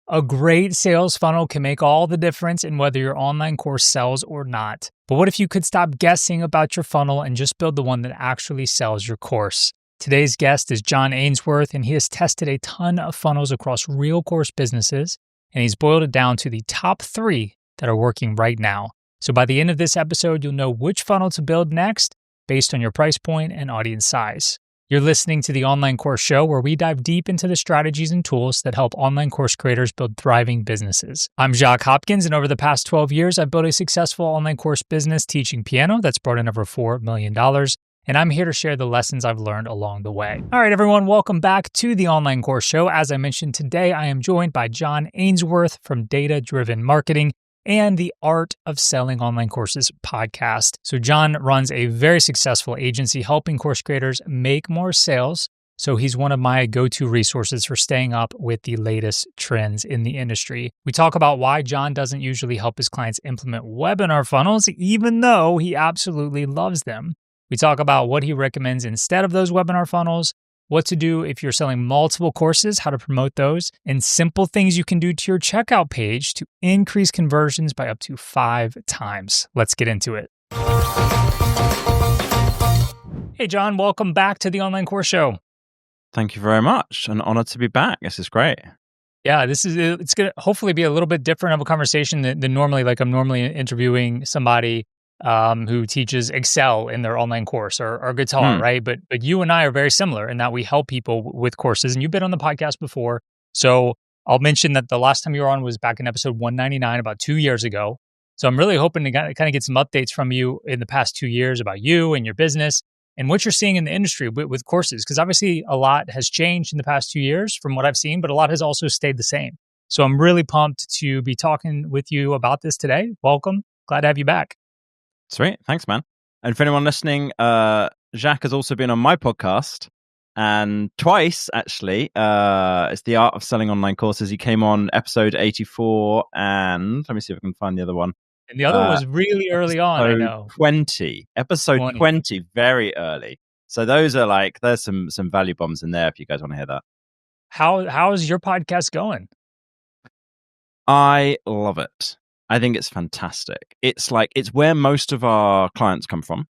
A great sales funnel can make all the difference in whether your online course sells or not. But what if you could stop guessing about your funnel and just build the one that actually sells your course? Today's guest is John Ainsworth, and he has tested a ton of funnels across real course businesses, and he's boiled it down to the top 3 that are working right now. So by the end of this episode, you'll know which funnel to build next based on your price point and audience size. You're listening to the Online Course Show, where we dive deep into the strategies and tools that help online course creators build thriving businesses. I'm Jacques Hopkins, and over the past 12 years, I've built a successful online course business teaching piano that's brought in over $4 million, and I'm here to share the lessons I've learned along the way. All right, everyone, welcome back to the Online Course Show. As I mentioned today, I am joined by John Ainsworth from Data Driven Marketing and the Art of Selling Online Courses podcast. So John runs a very successful agency helping course creators make more sales. So he's one of my go-to resources for staying up with the latest trends in the industry. We talk about why John doesn't usually help his clients implement webinar funnels, even though he absolutely loves them. We talk about what he recommends instead of those webinar funnels, what to do if you're selling multiple courses, how to promote those, and simple things you can do to your checkout page to increase conversions by up to 5 times. Let's get into it. Hey, John, welcome back to the Online Course Show. Thank you very much. An honor to be back. This is great. Yeah, it's going to hopefully be a little bit different of a conversation than normally. Like I'm normally interviewing somebody who teaches Excel in their online course or guitar, right? But you and I are very similar in that we help people with courses, and you've been on the podcast before. So I'll mention that the last time you were on was back in episode 199, about 2 years ago. So I'm really hoping to kind of get some updates from you in the past 2 years about you and your business and what you're seeing in the industry with courses, because obviously a lot has changed in the past 2 years from what I've seen, but a lot has also stayed the same. So I'm really pumped to be talking with you about this today. Welcome. Glad to have you back. Sweet. Thanks, man. And for anyone listening, Jacques has also been on my podcast, and twice, actually. It's The Art of Selling Online Courses. He came on episode 84, and let me see if I can find the other one. And the other one was really early on, I know. Episode 20, very early. So those are there's some value bombs in there if you guys want to hear that. How is your podcast going? I love it. I think it's fantastic. It's where most of our clients come from.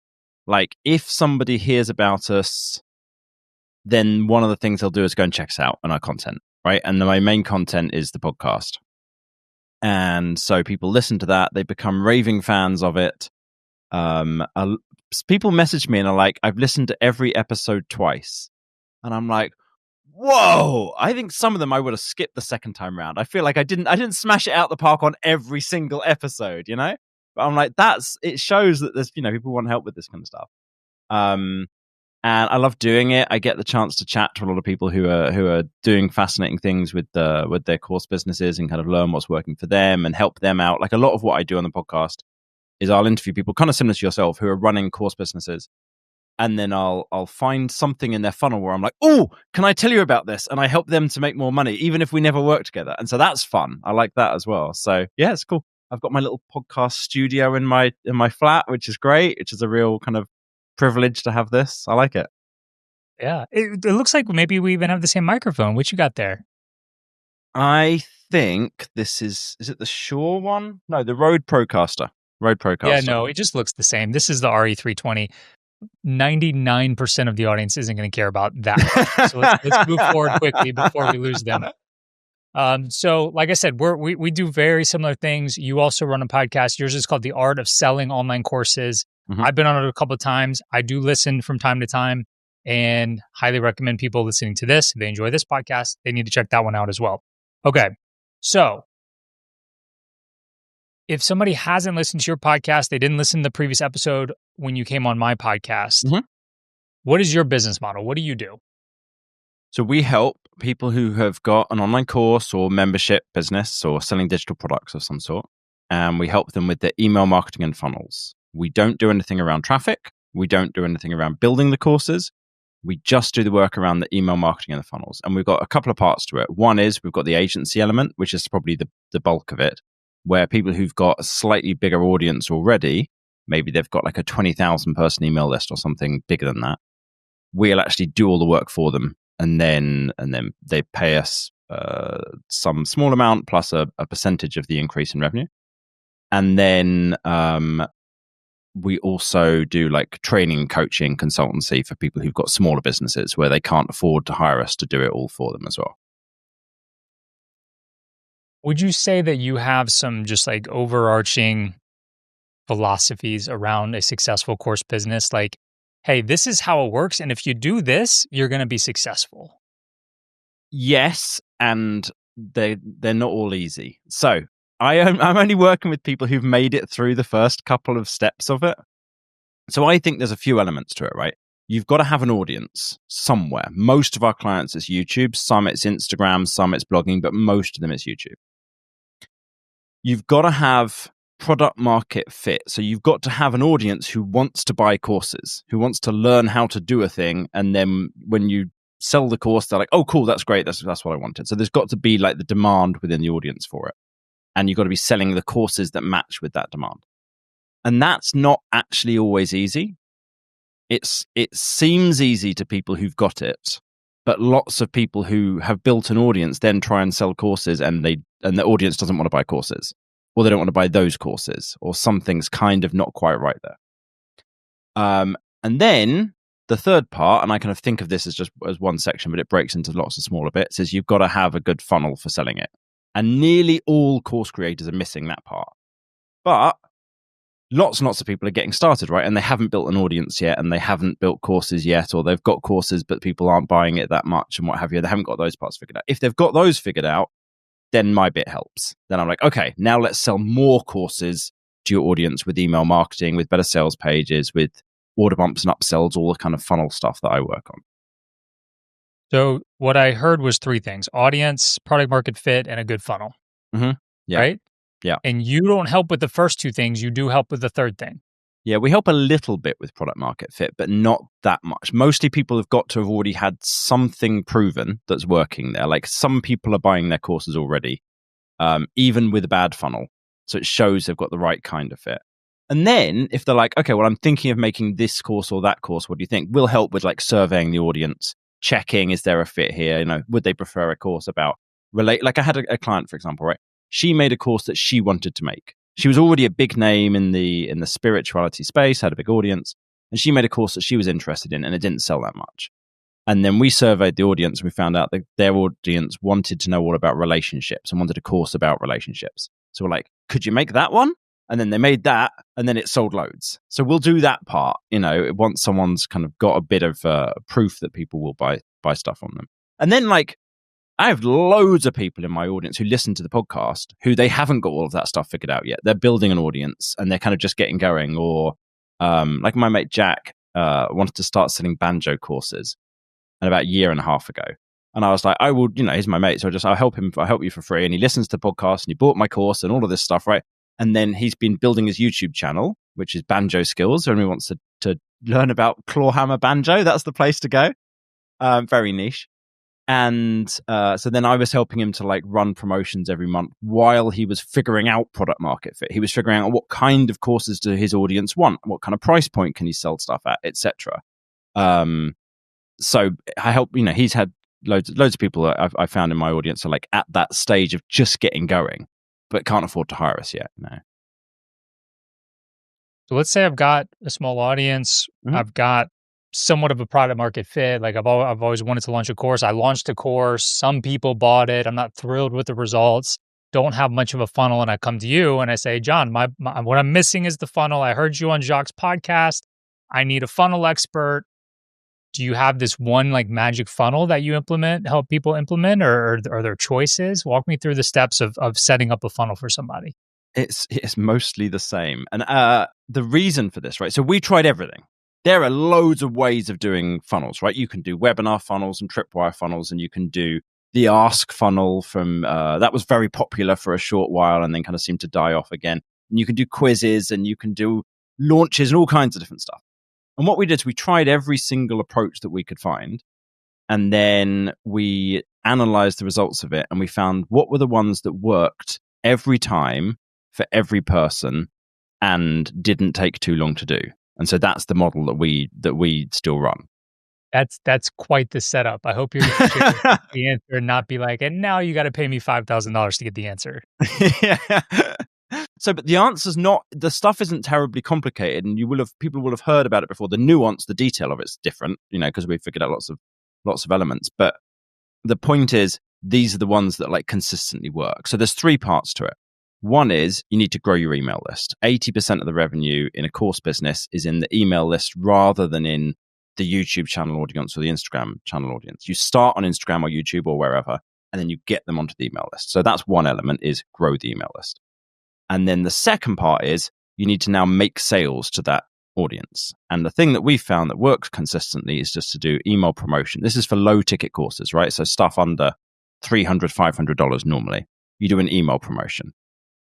Like, if somebody hears about us, then one of the things they'll do is go and check us out on our content, right? And my main content is the podcast. And so people listen to that. They become raving fans of it. People message me and are like, I've listened to every episode twice. And I'm like, whoa, I think some of them I would have skipped the second time round. I feel like I didn't smash it out the park on every single episode, you know? But I'm like, it shows that there's, people want help with this kind of stuff. And I love doing it. I get the chance to chat to a lot of people who are doing fascinating things with their course businesses and kind of learn what's working for them and help them out. Like, a lot of what I do on the podcast is I'll interview people kind of similar to yourself who are running course businesses. And then I'll find something in their funnel where I'm like, oh, can I tell you about this? And I help them to make more money, even if we never work together. And so that's fun. I like that as well. So yeah, it's cool. I've got my little podcast studio in my flat, which is great, which is a real kind of privilege to have this. I like it. Yeah. It looks like maybe we even have the same microphone. What you got there? I think this is it the Shure one? No, the Rode Procaster. Yeah, no, it just looks the same. This is the RE320. 99% of the audience isn't going to care about that. So let's move forward quickly before we lose them. So like I said, we do very similar things. You also run a podcast. Yours is called The Art of Selling Online Courses. Mm-hmm. I've been on it a couple of times. I do listen from time to time and highly recommend people listening to this. If they enjoy this podcast, they need to check that one out as well. Okay. So if somebody hasn't listened to your podcast, they didn't listen to the previous episode when you came on my podcast, What is your business model? What do you do? So we help people who have got an online course or membership business or selling digital products of some sort, and we help them with their email marketing and funnels. We don't do anything around traffic. We don't do anything around building the courses. We just do the work around the email marketing and the funnels. And we've got a couple of parts to it. One is we've got the agency element, which is probably the bulk of it, where people who've got a slightly bigger audience already, maybe they've got like a 20,000 person email list or something bigger than that, we'll actually do all the work for them. And then they pay us some small amount plus a percentage of the increase in revenue. And then we also do like training, coaching, consultancy for people who've got smaller businesses where they can't afford to hire us to do it all for them as well. Would you say that you have some just like overarching philosophies around a successful course business? Like, hey, this is how it works. And if you do this, you're going to be successful. Yes, and they're not all easy. So I'm only working with people who've made it through the first couple of steps of it. So I think there's a few elements to it, right? You've got to have an audience somewhere. Most of our clients is YouTube, some it's Instagram, some it's blogging, but most of them is YouTube. You've got to have product market fit. So you've got to have an audience who wants to buy courses, who wants to learn how to do a thing. And then when you sell the course, they're like, oh, cool, that's great. That's what I wanted. So there's got to be like the demand within the audience for it. And you've got to be selling the courses that match with that demand. And that's not actually always easy. It seems easy to people who've got it, but lots of people who have built an audience then try and sell courses and the audience doesn't want to buy courses, or they don't want to buy those courses, or something's kind of not quite right there. And then the third part, and I kind of think of this as just as one section, but it breaks into lots of smaller bits, is you've got to have a good funnel for selling it. And nearly all course creators are missing that part. But lots and lots of people are getting started, right? And they haven't built an audience yet, and they haven't built courses yet, or they've got courses, but people aren't buying it that much and what have you. They haven't got those parts figured out. If they've got those figured out, then my bit helps. Then I'm like, okay, now let's sell more courses to your audience with email marketing, with better sales pages, with order bumps and upsells, all the kind of funnel stuff that I work on. So what I heard was three things: audience, product market fit, and a good funnel. Mm-hmm. Yeah. Right? Yeah. And you don't help with the first two things. You do help with the third thing. Yeah, we help a little bit with product market fit, but not that much. Mostly people have got to have already had something proven that's working there. Like some people are buying their courses already, even with a bad funnel. So it shows they've got the right kind of fit. And then if they're like, okay, well, I'm thinking of making this course or that course, what do you think? We'll help with like surveying the audience, checking, is there a fit here? You know, would they prefer a course about like I had a client, for example, right? She made a course that she wanted to make. She was already a big name in the spirituality space, had a big audience, and she made a course that she was interested in, and it didn't sell that much. And then we surveyed the audience, and we found out that their audience wanted to know all about relationships and wanted a course about relationships. So we're like, could you make that one? And then they made that, and then it sold loads. So we'll do that part, you know, once someone's kind of got a bit of proof that people will buy stuff from them. And then like, I have loads of people in my audience who listen to the podcast who they haven't got all of that stuff figured out yet. They're building an audience and they're kind of just getting going. Or like my mate Jacques wanted to start selling banjo courses about a year and a half ago. And I was like, I will, you know, he's my mate. So I'll help you for free. And he listens to the podcast and he bought my course and all of this stuff, right? And then he's been building his YouTube channel, which is Banjo Skills. So he wants to learn about clawhammer banjo. That's the place to go. Very niche. And so then I was helping him to like run promotions every month while he was figuring out product market fit. He was figuring out what kind of courses do his audience want, what kind of price point can he sell stuff at, etc. So I help, you know, he's had loads of people that I found in my audience are like at that stage of just getting going, but can't afford to hire us yet. No. So let's say I've got a small audience. Mm-hmm. I've got somewhat of a product market fit. Like I've always wanted to launch a course. I launched a course. Some people bought it. I'm not thrilled with the results. Don't have much of a funnel. And I come to you and I say, John, my what I'm missing is the funnel. I heard you on Jacques' podcast. I need a funnel expert. Do you have this one like magic funnel that you help people implement, or are there choices? Walk me through the steps of setting up a funnel for somebody. It's mostly the same. And the reason for this, right? So we tried everything. There are loads of ways of doing funnels, right? You can do webinar funnels and tripwire funnels, and you can do the ask funnel from that was very popular for a short while and then kind of seemed to die off again. And you can do quizzes and you can do launches and all kinds of different stuff. And what we did is we tried every single approach that we could find, and then we analyzed the results of it, and we found what were the ones that worked every time for every person and didn't take too long to do. And so that's the model that we still run. That's quite the setup. I hope you're gonna share the answer and not be like, "And now you gotta pay me $5,000 to get the answer." Yeah. So, but the answer's not, the stuff isn't terribly complicated, and people will have heard about it before. The nuance, the detail of it's different, because we figured out lots of elements. But the point is, these are the ones that like consistently work. So there's three parts to it. One is you need to grow your email list. 80% of the revenue in a course business is in the email list rather than in the YouTube channel audience or the Instagram channel audience. You start on Instagram or YouTube or wherever, and then you get them onto the email list. So that's one element, is grow the email list. And then the second part is you need to now make sales to that audience. And the thing that we found that works consistently is just to do email promotion. This is for low ticket courses, right? So stuff under $300, $500 normally. You do an email promotion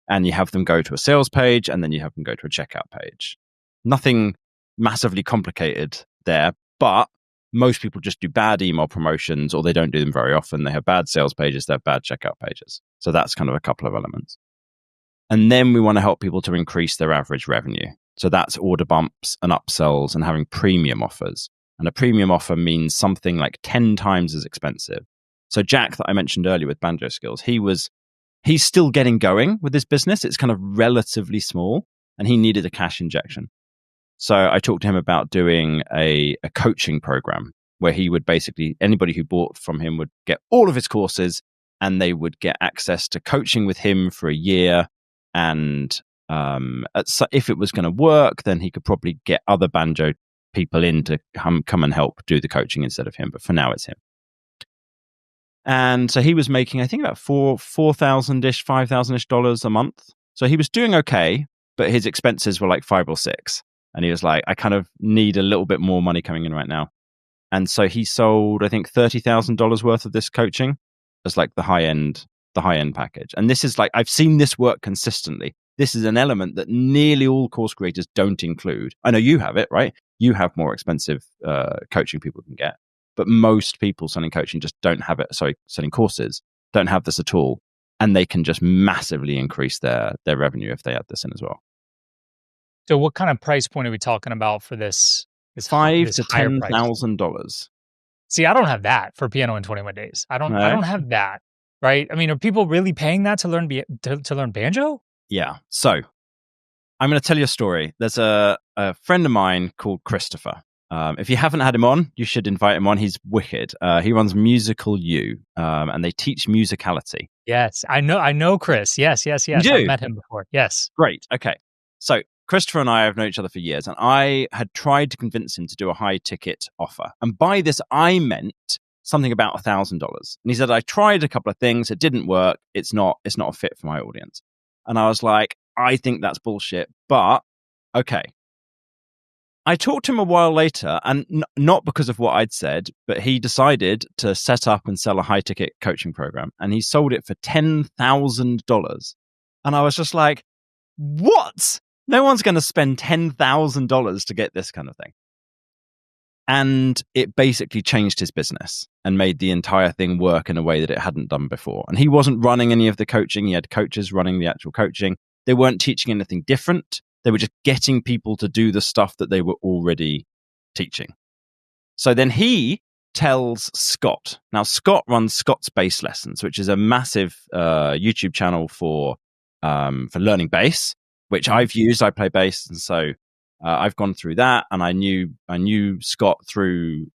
and you have them go to a sales page and then you have them go to a checkout page. Nothing massively complicated there, but most people just do bad email promotions, or they don't do them very often. They have bad sales pages, they have bad checkout pages. So that's kind of a couple of elements. And then we want to help people to increase their average revenue. So that's order bumps and upsells and having premium offers. And a premium offer means something like 10 times as expensive. So Jacques, that I mentioned earlier with Banjo Skills, he's still getting going with his business. It's kind of relatively small and he needed a cash injection. So I talked to him about doing a coaching program where he would basically, anybody who bought from him would get all of his courses and they would get access to coaching with him for a year. And if it was going to work, then he could probably get other banjo people in to come and help do the coaching instead of him. But for now, it's him. And so he was making, I think, about $4,000-ish, $5,000-ish a month. So he was doing okay, but his expenses were like 5 or 6. And he was like, I kind of need a little bit more money coming in right now. And so he sold, I think, $30,000 worth of this coaching as like the high end package. And this is like, I've seen this work consistently. This is an element that nearly all course creators don't include. I know you have it, right? You have more expensive coaching people can get, but most people selling coaching just don't have it. Sorry, selling courses don't have this at all. And they can just massively increase their revenue if they add this in as well. So what kind of price point are we talking about for this? $5,000 to $10,000. See, I don't have that for Piano in 21 Days. I don't have that. Right? I mean, are people really paying that to learn banjo? Yeah. So I'm going to tell you a story. There's a friend of mine called Christopher. If you haven't had him on, you should invite him on. He's wicked. He runs Musical U, and they teach musicality. Yes, I know Chris. Yes. I've met him before. Yes. Great. Okay. So Christopher and I have known each other for years, and I had tried to convince him to do a high ticket offer. And by this, I meant something about $1,000. And he said, I tried a couple of things. It didn't work. It's not a fit for my audience. And I was like, I think that's bullshit, but okay. I talked to him a while later, and not because of what I'd said, but he decided to set up and sell a high ticket coaching program, and he sold it for $10,000. And I was just like, what? No one's going to spend $10,000 to get this kind of thing. And it basically changed his business and made the entire thing work in a way that it hadn't done before. And he wasn't running any of the coaching. He had coaches running the actual coaching. They weren't teaching anything different. They were just getting people to do the stuff that they were already teaching. So then he tells Scott. Now, Scott runs Scott's Bass Lessons, which is a massive YouTube channel for learning bass, which I've used. I play bass, and so I've gone through that, and I knew Scott through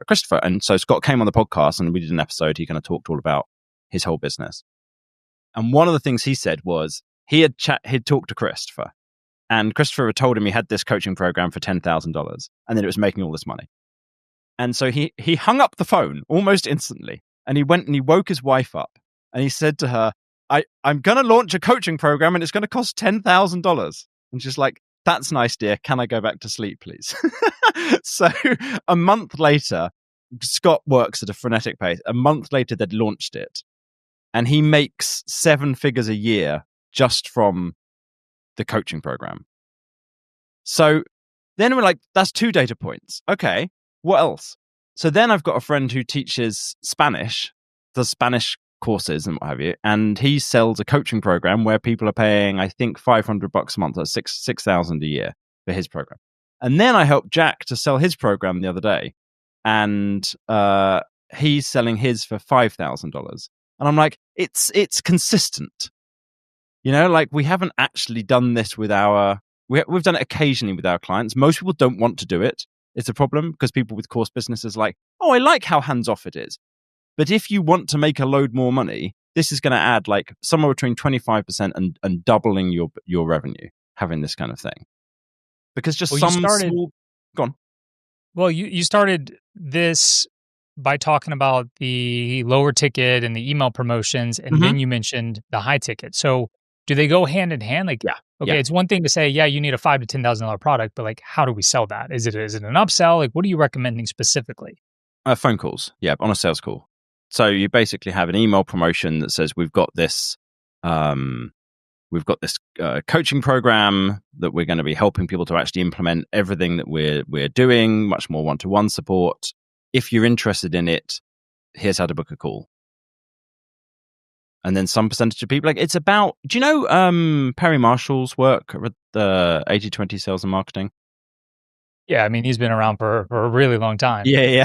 Christopher, and so Scott came on the podcast, and we did an episode. He kind of talked all about his whole business, and one of the things he said was he'd talked to Christopher, and Christopher had told him he had this coaching program for $10,000, and then it was making all this money, and so he hung up the phone almost instantly, and he went and he woke his wife up, and he said to her, I'm going to launch a coaching program, and it's going to cost $10,000, and she's like, that's nice, dear. Can I go back to sleep, please? So a month later, Scott works at a frenetic pace. A month later, they'd launched it. And he makes 7 figures a year just from the coaching program. So then we're like, that's 2 data points. Okay, what else? So then I've got a friend who teaches Spanish, does Spanish courses and what have you, and he sells a coaching program where people are paying, I think, $500 a month, that's $6,000 a year for his program. And then I helped Jacques to sell his program the other day, and he's selling his for $5,000. And I'm like, it's consistent. You know, like we haven't actually done this with we've done it occasionally with our clients. Most people don't want to do it. It's a problem because people with course businesses are like, oh, I like how hands-off it is. But if you want to make a load more money, this is going to add like somewhere between 25% and doubling your revenue, having this kind of thing. Because just small... Go on. Well, you started this by talking about the lower ticket and the email promotions, and then you mentioned the high ticket. So do they go hand in hand? Like, it's one thing to say, you need a $5,000 to $10,000 product, but like, how do we sell that? Is it an upsell? Like, what are you recommending specifically? Phone calls, on a sales call. So you basically have an email promotion that says we've got this coaching program that we're going to be helping people to actually implement everything that we're doing, much more one-to-one support. If you're interested in it, here's how to book a call. And then some percentage of people, like it's about, do you know Perry Marshall's work with the 80/20 sales and marketing? Yeah, I mean, he's been around for a really long time. Yeah.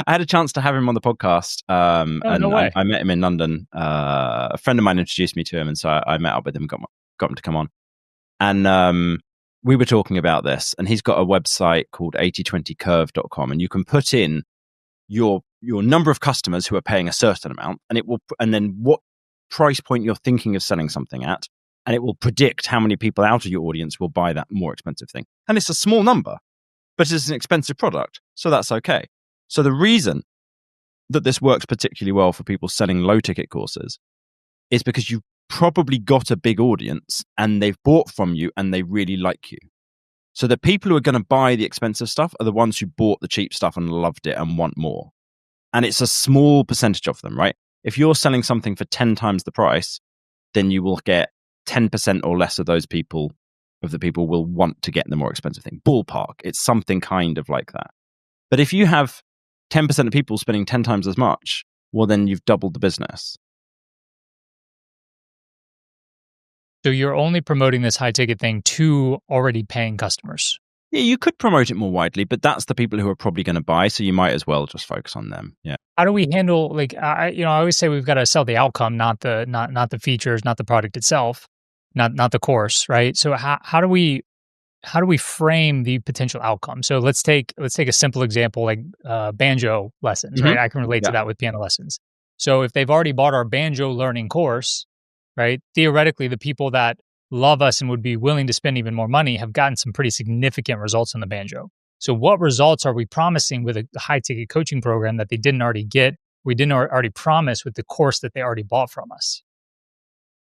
I had a chance to have him on the podcast. No way. I met him in London. A friend of mine introduced me to him, and so I met up with him, got him to come on. And we were talking about this, and he's got a website called 8020curve.com, and you can put in your number of customers who are paying a certain amount, and then what price point you're thinking of selling something at, and it will predict how many people out of your audience will buy that more expensive thing. And it's a small number, but it's an expensive product, so that's okay. So the reason that this works particularly well for people selling low-ticket courses is because you've probably got a big audience and they've bought from you and they really like you. So the people who are going to buy the expensive stuff are the ones who bought the cheap stuff and loved it and want more. And it's a small percentage of them, right? If you're selling something for 10 times the price, then you will get 10% or less of the people will want to get the more expensive thing. Ballpark. It's something kind of like that. But if you have 10% of people spending 10 times as much, well, then you've doubled the business. So you're only promoting this high ticket thing to already paying customers. Yeah, you could promote it more widely, but that's the people who are probably going to buy, so you might as well just focus on them. Yeah. How do we handle, like, I always say we've got to sell the outcome, not the features, not the product itself, not the course, right? So how do we frame the potential outcome? So let's take a simple example like banjo lessons, right? I can relate to that with piano lessons. So if they've already bought our banjo learning course, right? Theoretically, the people that love us and would be willing to spend even more money have gotten some pretty significant results on the banjo. So what results are we promising with a high-ticket coaching program that they didn't already get, we didn't already promise with the course that they already bought from us?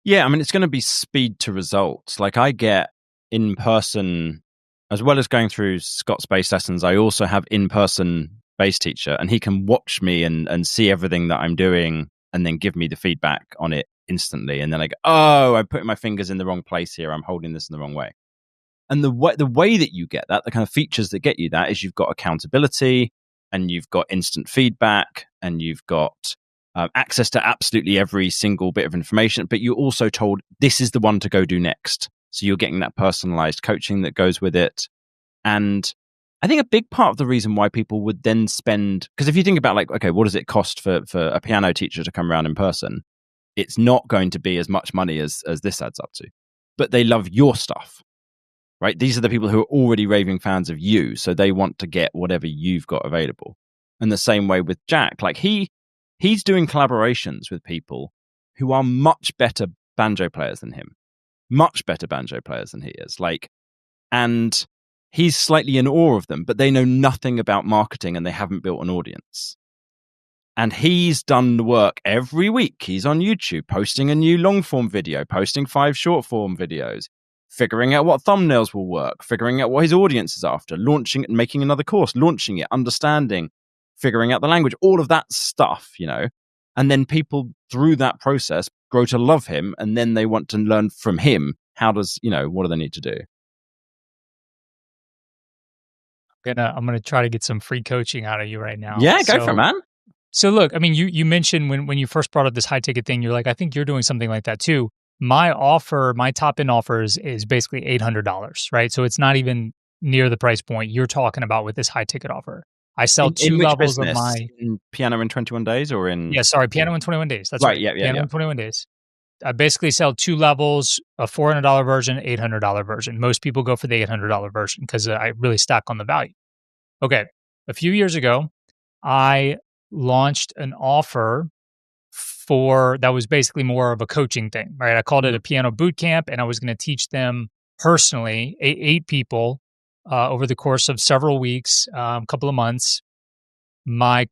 Yeah, I mean, it's going to be speed to results. Like I get in-person, as well as going through Scott's bass lessons, I also have in-person bass teacher, and he can watch me and see everything that I'm doing and then give me the feedback on it instantly. And then I go, oh, I'm putting my fingers in the wrong place here. I'm holding this in the wrong way. And the way that you get that, the kind of features that get you that is you've got accountability and you've got instant feedback and you've got access to absolutely every single bit of information, but you're also told this is the one to go do next. So you're getting that personalized coaching that goes with it. And I think a big part of the reason why people would then spend, because if you think about like, okay, what does it cost for a piano teacher to come around in person? It's not going to be as much money as this adds up to, but they love your stuff, right? These are the people who are already raving fans of you. So they want to get whatever you've got available. And the same way with Jacques, like he's doing collaborations with people who are much better banjo players than him, much better banjo players than he is. Like, and he's slightly in awe of them, but they know nothing about marketing and they haven't built an audience. And he's done the work every week. He's on YouTube posting a new long form video, posting 5 short form videos, figuring out what thumbnails will work, figuring out what his audience is after, launching it, making another course, launching it, understanding, figuring out the language, all of that stuff, you know. And then people through that process grow to love him, and then they want to learn from him. What do they need to do? I'm gonna try to get some free coaching out of you right now. Yeah, go for it, man. So look, I mean, you mentioned when you first brought up this high ticket thing, you're like, I think you're doing something like that too. My top end offers is basically $800, right? So it's not even near the price point you're talking about with this high ticket offer. I sell In two which levels of business? my In Piano in 21 Days or in? yeah, sorry, Piano in 21 Days. That's Right. right. Yeah. Yeah. Piano Yeah. in 21 Days. I basically sell two levels, a $400 version, $800 version. Most people go for the $800 version because I really stack on the value. Okay. A few years ago, I launched an offer for that was basically more of a coaching thing, right? I called it a piano boot camp, and I was going to teach them personally, eight people over the course of several weeks, a couple of months, my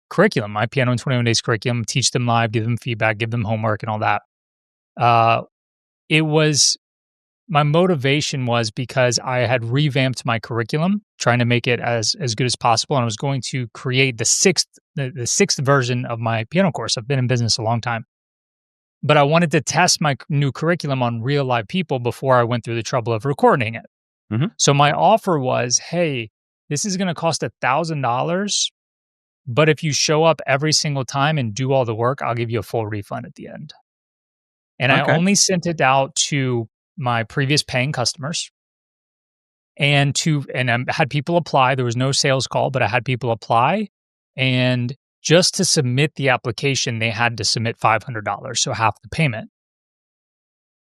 curriculum, my Piano in 21 Days curriculum, teach them live, give them feedback, give them homework, and all that. Uh, it was my motivation was because I had revamped my curriculum, trying to make it as good as possible, and I was going to create the sixth version of my piano course. I've been in business a long time, but I wanted to test my new curriculum on real live people before I went through the trouble of recording it. Mhm. So my offer was, hey, this is going to cost $1,000, but if you show up every single time and do all the work, I'll give you a full refund at the end. And I Okay. only sent it out to my previous paying customers and I had people apply. There was no sales call, but I had people apply. And just to submit the application, they had to submit $500, so half the payment.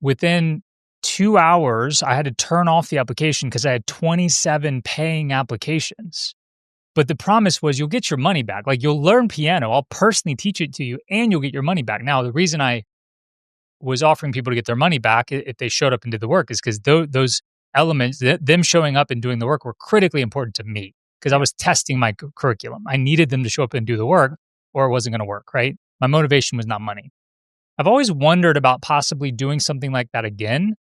Within 2 hours, I had to turn off the application because I had 27 paying applications. But the promise was you'll get your money back. Like, you'll learn piano. I'll personally teach it to you and you'll get your money back. Now, the reason I was offering people to get their money back if they showed up and did the work is because those elements, them showing up and doing the work, were critically important to me because I was testing my curriculum. I needed them to show up and do the work or it wasn't going to work, right? My motivation was not money. I've always wondered about possibly doing something like that again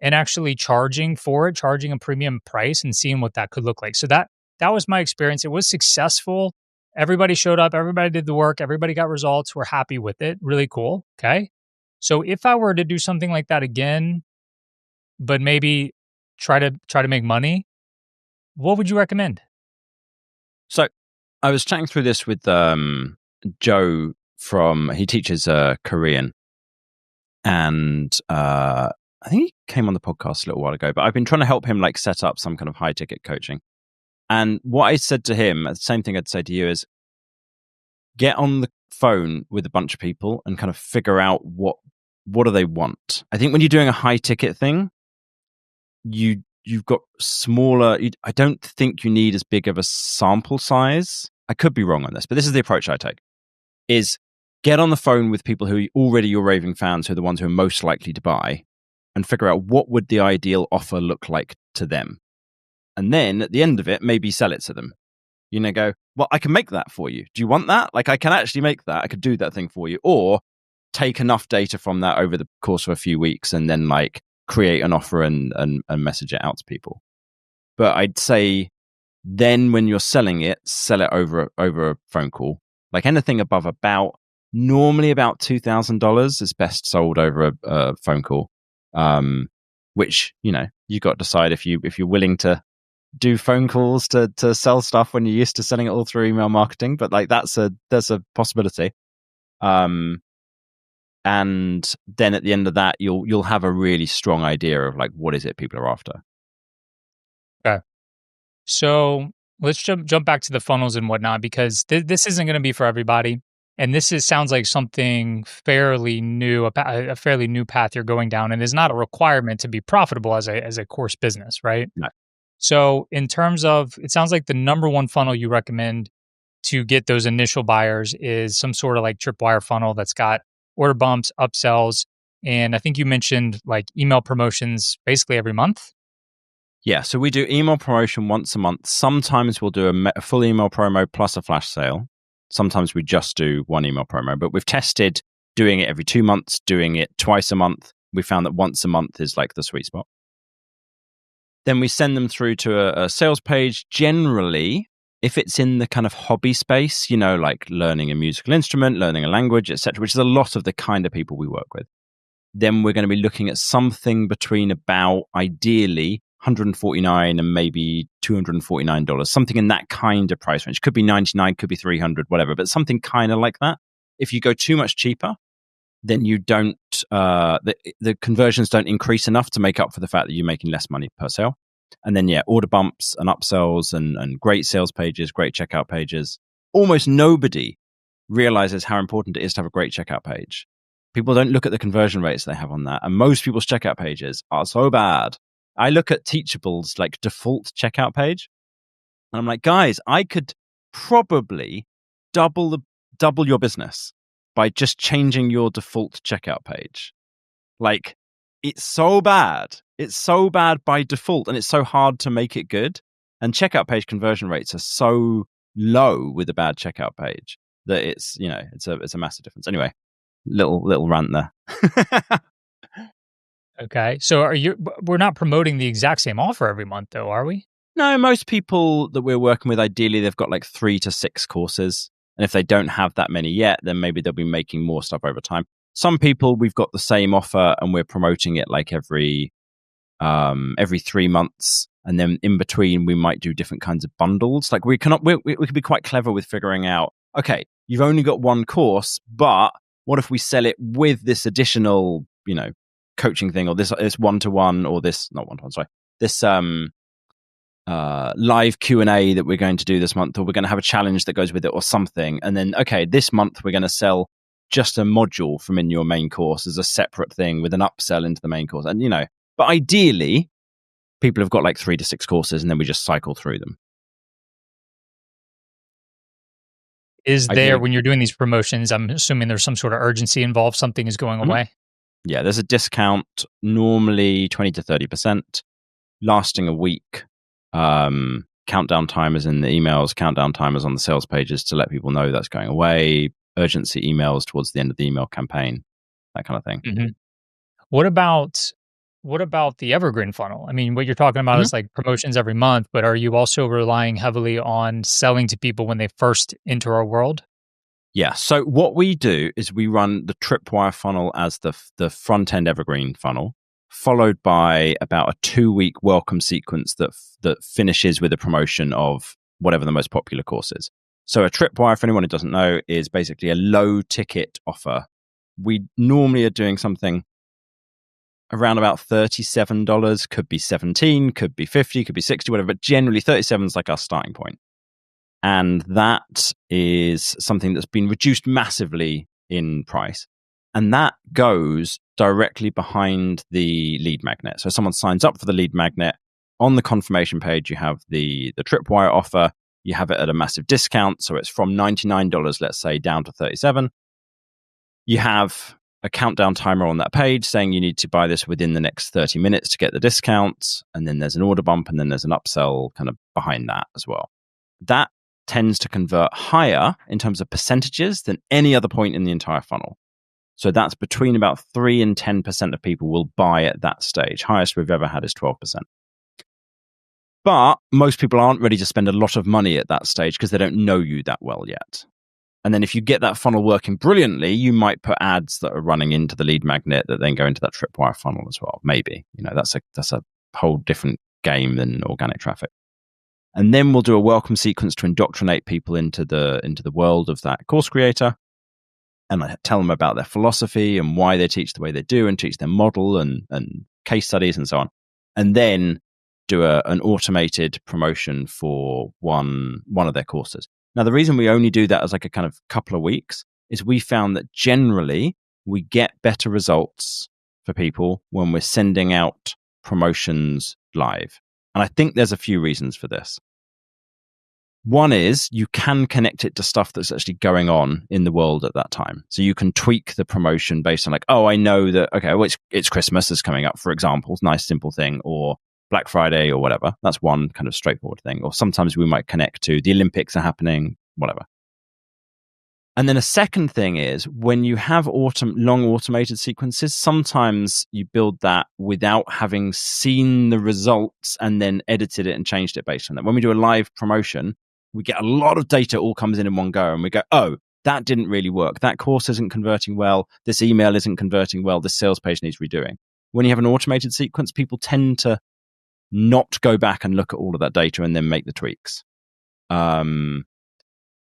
and actually charging for it, charging a premium price and seeing what that could look like. So that was my experience. It was successful. Everybody showed up, everybody did the work, everybody got results, we're happy with it. Really cool. Okay. So if I were to do something like that again, but maybe try to make money, what would you recommend? So I was chatting through this with Joe he teaches Korean, and I think he came on the podcast a little while ago, but I've been trying to help him like set up some kind of high ticket coaching. And what I said to him, the same thing I'd say to you, is get on the phone with a bunch of people and kind of figure out what do they want. I think when you're doing a high ticket thing, you've got smaller. I don't think you need as big of a sample size. I could be wrong on this, but this is the approach I take: is get on the phone with people who are already your raving fans, who are the ones who are most likely to buy, and figure out what would the ideal offer look like to them. And then at the end of it, maybe sell it to them. Go, well, I can make that for you. Do you want that? Like, I can actually make that. I could do that thing for you. Or take enough data from that over the course of a few weeks and then like create an offer and message it out to people. But I'd say then when you're selling it, sell it over a phone call. Like anything above normally about $2,000 is best sold over a phone call. Which, you got to decide if you're willing to do phone calls to sell stuff when you're used to selling it all through email marketing, but like that's a possibility. And then at the end of that, you'll have a really strong idea of like what is it people are after. Okay. So let's jump back to the funnels and whatnot, because this isn't going to be for everybody. And sounds like something fairly new, a fairly new path you're going down, and is not a requirement to be profitable as a course business, right? No. So in terms of, it sounds like the number one funnel you recommend to get those initial buyers is some sort of like tripwire funnel that's got order bumps, upsells, and I think you mentioned like email promotions basically every month. Yeah, so we do email promotion once a month. Sometimes we'll do a full email promo plus a flash sale. Sometimes we just do one email promo, but we've tested doing it every 2 months, doing it twice a month. We found that once a month is like the sweet spot. Then we send them through to a sales page. Generally, if it's in the kind of hobby space, like learning a musical instrument, learning a language, etc., which is a lot of the kind of people we work with, then we're going to be looking at something between about, ideally, $149 and maybe $249, something in that kind of price range. Could be $99, could be $300, whatever, but something kind of like that. If you go too much cheaper, then you don't, the conversions don't increase enough to make up for the fact that you're making less money per sale. And then, order bumps and upsells and great sales pages, great checkout pages. Almost nobody realizes how important it is to have a great checkout page. People don't look at the conversion rates they have on that. And most people's checkout pages are so bad. I look at Teachable's like default checkout page, and I'm like, guys, I could probably double your business by just changing your default checkout page. Like, it's so bad. It's so bad by default, and it's so hard to make it good. And checkout page conversion rates are so low with a bad checkout page that it's a massive difference. Anyway, little rant there. Okay. So we're not promoting the exact same offer every month though, are we? No, most people that we're working with, ideally, they've got like 3 to 6 courses. And if they don't have that many yet, then maybe they'll be making more stuff over time. Some people, we've got the same offer and we're promoting it like every 3 months. And then in between, we might do different kinds of bundles. Like we could be quite clever with figuring out, okay, you've only got one course, but what if we sell it with this additional, coaching thing, or this one-to-one, or this, not one-to-one, sorry, this live Q&A that we're going to do this month, or we're going to have a challenge that goes with it or something. And then, okay, this month we're going to sell just a module from in your main course as a separate thing with an upsell into the main course. And, but ideally people have got like 3 to 6 courses and then we just cycle through them. When you're doing these promotions, I'm assuming there's some sort of urgency involved, something is going away? Yeah, there's a discount, normally 20 to 30%, lasting a week. Countdown timers in the emails, countdown timers on the sales pages to let people know that's going away, urgency emails towards the end of the email campaign, that kind of thing. Mm-hmm. What about the evergreen funnel? I mean, what you're talking about is like promotions every month, but are you also relying heavily on selling to people when they first enter our world? Yeah. So what we do is we run the tripwire funnel as the front end evergreen funnel, followed by about a 2-week welcome sequence that finishes with a promotion of whatever the most popular course is. So a tripwire, for anyone who doesn't know, is basically a low ticket offer. We normally are doing something around about $37, could be $17, could be $50, could be $60, whatever, but generally $37 is like our starting point. And that is something that's been reduced massively in price. And that goes directly behind the lead magnet. So someone signs up for the lead magnet. On the confirmation page, you have the tripwire offer. You have it at a massive discount. So it's from $99, let's say, down to $37. You have a countdown timer on that page saying you need to buy this within the next 30 minutes to get the discount. And then there's an order bump, and then there's an upsell kind of behind that as well. That tends to convert higher in terms of percentages than any other point in the entire funnel. So that's between about 3 and 10% of people will buy at that stage. Highest we've ever had is 12%. But most people aren't ready to spend a lot of money at that stage because they don't know you that well yet. And then if you get that funnel working brilliantly, you might put ads that are running into the lead magnet that then go into that tripwire funnel as well. Maybe, that's a whole different game than organic traffic. And then we'll do a welcome sequence to indoctrinate people into the world of that course creator. And I tell them about their philosophy and why they teach the way they do, and teach their model and case studies and so on. And then do an automated promotion for one of their courses. Now, the reason we only do that as like a kind of couple of weeks is we found that generally we get better results for people when we're sending out promotions live. And I think there's a few reasons for this. One is you can connect it to stuff that's actually going on in the world at that time. So you can tweak the promotion based on like, oh, I know that, okay, well, it's Christmas is coming up, for example, nice simple thing, or Black Friday or whatever. That's one kind of straightforward thing. Or sometimes we might connect to the Olympics are happening, whatever. And then a second thing is when you have long automated sequences, sometimes you build that without having seen the results and then edited it and changed it based on that. When we do a live promotion, we get a lot of data all comes in one go, and we go, oh, that didn't really work. That course isn't converting well. This email isn't converting well. This sales page needs redoing. When you have an automated sequence, people tend to not go back and look at all of that data and then make the tweaks. And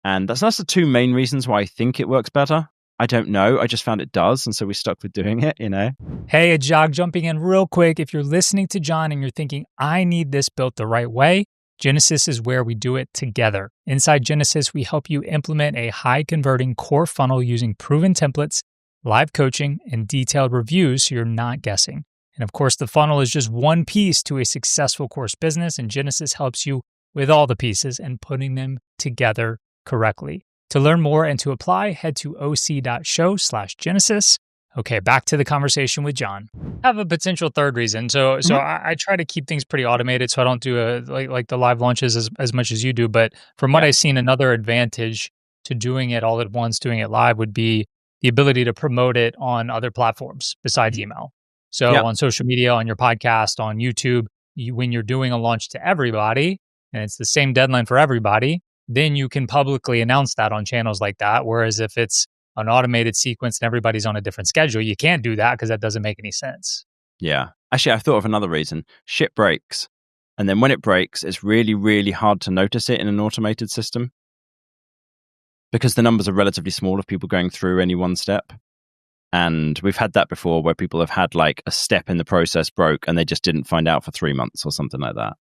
that's the two main reasons why I think it works better. I don't know. I just found it does. And so we stuck with doing it, you know? Hey, it's Jacques jumping in real quick. If you're listening to John and you're thinking, I need this built the right way, Genesis is where we do it together. Inside Genesis, we help you implement a high converting core funnel using proven templates, live coaching, and detailed reviews so you're not guessing. And of course, the funnel is just one piece to a successful course business, and Genesis helps you with all the pieces and putting them together correctly. To learn more and to apply, head to oc.show/Genesis. Okay, back to the conversation with John. I have a potential third reason. So I try to keep things pretty automated, so I don't do like the live launches as much as you do. But from what I've seen, another advantage to doing it all at once, doing it live, would be the ability to promote it on other platforms besides email. So on social media, on your podcast, on YouTube, when you're doing a launch to everybody, and it's the same deadline for everybody, then you can publicly announce that on channels like that. Whereas if it's an automated sequence and everybody's on a different schedule, you can't do that because that doesn't make any sense. Yeah. Actually, I thought of another reason. Shit breaks. And then when it breaks, it's really, really hard to notice it in an automated system because the numbers are relatively small of people going through any one step. And we've had that before where people have had like a step in the process broke and they just didn't find out for 3 months or something like that.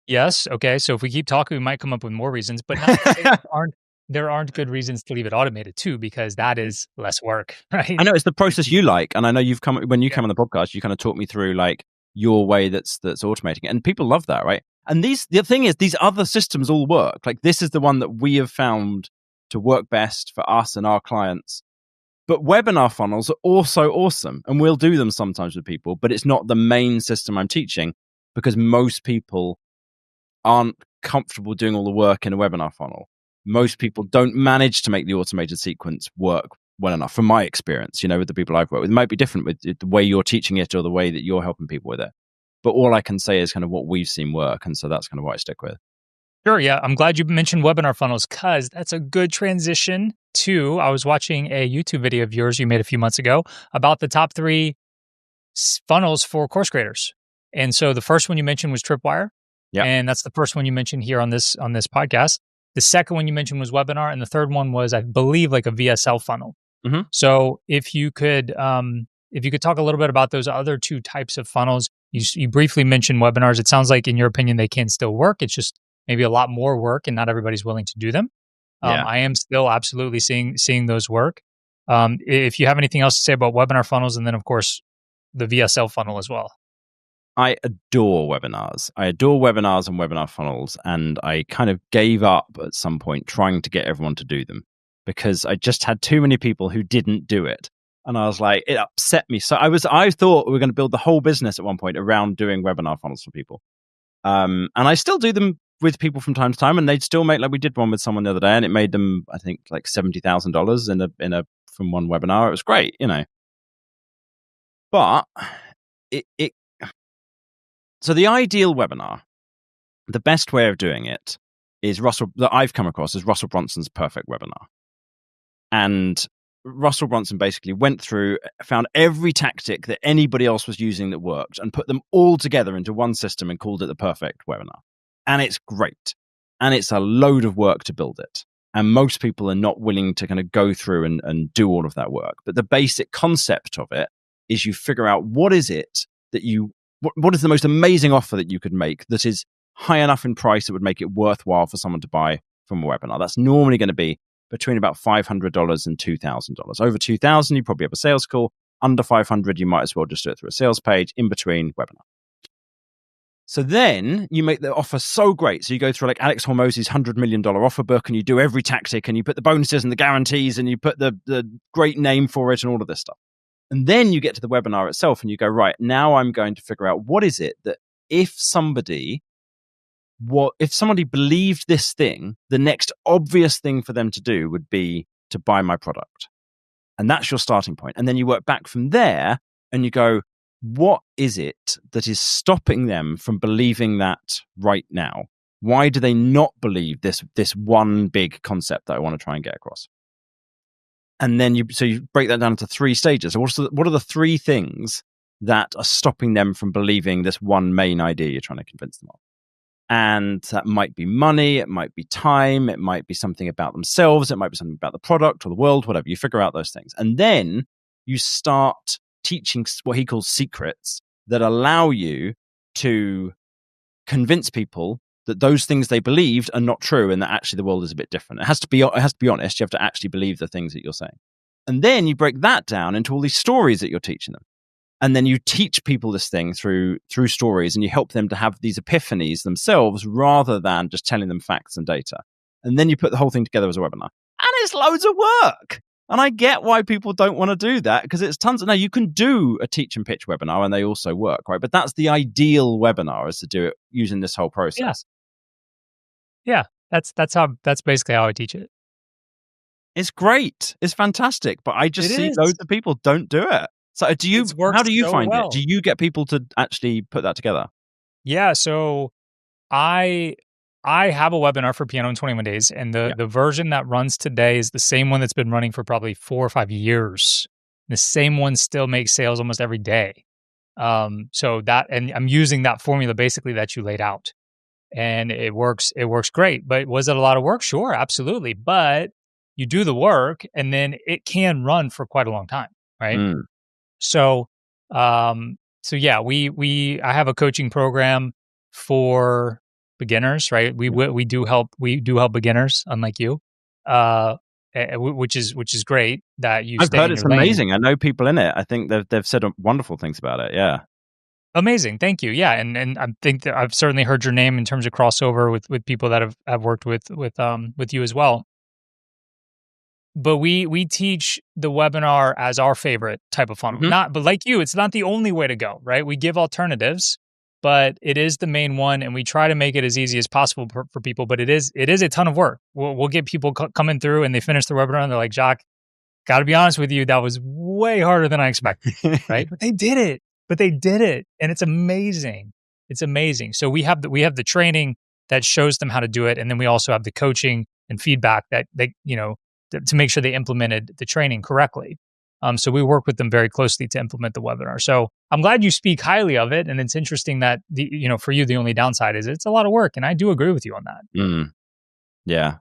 Yes. Okay. So if we keep talking, we might come up with more reasons, but not to say there aren't good reasons to leave it automated too, because that is less work, right? I know it's the process you like. And I know you've come, when you come on the podcast, you kind of talk me through like your way that's automating it. And people love that, right? And the thing is, these other systems all work. Like this is the one that we have found to work best for us and our clients. But webinar funnels are also awesome. And we'll do them sometimes with people, but it's not the main system I'm teaching because most people aren't comfortable doing all the work in a webinar funnel. Most people don't manage to make the automated sequence work well enough, from my experience, you know, with the people I've worked with. It might be different with the way you're teaching it or the way that you're helping people with it. But all I can say is kind of what we've seen work. And so that's kind of what I stick with. Sure. Yeah. I'm glad you mentioned webinar funnels because that's a good transition to, I was watching a YouTube video of yours you made a few months ago about the top 3 funnels for course creators. And so the first one you mentioned was Tripwire. Yeah. And that's the first one you mentioned here on this podcast. The second one you mentioned was webinar, and the third one was, I believe, like a VSL funnel. Mm-hmm. So if you could talk a little bit about those other 2 types of funnels. You briefly mentioned webinars. It sounds like, in your opinion, they can still work. It's just maybe a lot more work, and not everybody's willing to do them. I am still absolutely seeing those work. If you have anything else to say about webinar funnels, and then of course the VSL funnel as well. I adore webinars. I adore webinars and webinar funnels. And I kind of gave up at some point trying to get everyone to do them because I just had too many people who didn't do it. And I was like, it upset me. So I thought we were going to build the whole business at one point around doing webinar funnels for people. And I still do them with people from time to time. And they'd still make, like we did one with someone the other day and it made them, I think, like $70,000 from one webinar. It was great, you know. But so the ideal webinar, the best way of doing it is that I've come across is Russell Brunson's perfect webinar. And Russell Brunson basically went through, found every tactic that anybody else was using that worked and put them all together into one system and called it the perfect webinar. And it's great. And it's a load of work to build it. And most people are not willing to kind of go through and do all of that work. But the basic concept of it is you figure out what is it that what is the most amazing offer that you could make that is high enough in price that would make it worthwhile for someone to buy from a webinar. That's normally going to be between about $500 and $2,000. Over $2,000, you probably have a sales call. Under $500, you might as well just do it through a sales page. In between, webinar. So then you make the offer so great. So you go through like Alex Hormozzi's $100 million offer book and you do every tactic and you put the bonuses and the guarantees and you put the great name for it and all of this stuff. And then you get to the webinar itself and you go, right, now I'm going to figure out what is it that if somebody believed this thing, the next obvious thing for them to do would be to buy my product. And that's your starting point. And then you work back from there and you go, what is it that is stopping them from believing that right now? Why do they not believe this one big concept that I want to try and get across? And then you break that down into 3 stages. So what are the 3 things that are stopping them from believing this one main idea you're trying to convince them of? And that might be money, it might be time, it might be something about themselves, it might be something about the product or the world, whatever. You figure out those things. And then you start teaching what he calls secrets that allow you to convince people that those things they believed are not true and that actually the world is a bit different. It has to be honest. You have to actually believe the things that you're saying. And then you break that down into all these stories that you're teaching them. And then you teach people this thing through stories, and you help them to have these epiphanies themselves rather than just telling them facts and data. And then you put the whole thing together as a webinar. And it's loads of work. And I get why people don't want to do that, because it's tons of... Now, you can do a teach and pitch webinar and they also work, right? But that's the ideal webinar, is to do it using this whole process. Yeah. That's basically how I teach it. It's great. It's fantastic. But I just see loads of people don't do it. So how do you find it? Do you get people to actually put that together? Yeah. So I have a webinar for Piano in 21 Days, and the version that runs today is the same one that's been running for probably 4 or 5 years. The same one still makes sales almost every day. So and I'm using that formula basically that you laid out, and it works great. But was it a lot of work? Sure, absolutely. But you do the work, and then it can run for quite a long time, right? Mm. So I have a coaching program for beginners, right? We do help beginners, unlike you, which is great that you. I've heard it's amazing. I know people in it. I think they've said wonderful things about it. Yeah, amazing. Thank you. Yeah, and I think that I've certainly heard your name in terms of crossover with people that have worked with you as well. But we teach the webinar as our favorite type of funnel. Mm-hmm. But like you, it's not the only way to go, right? We give alternatives, but it is the main one, and we try to make it as easy as possible for people. But it is a ton of work. We'll get people coming through, and they finish the webinar, and they're like, "Jacques, got to be honest with you, that was way harder than I expected." Right? But they did it, and it's amazing. It's amazing. So we have the training that shows them how to do it, and then we also have the coaching and feedback that they to make sure they implemented the training correctly. So we work with them very closely to implement the webinar. So I'm glad you speak highly of it. And it's interesting that for you, the only downside is it's a lot of work. And I do agree with you on that. Mm. Yeah.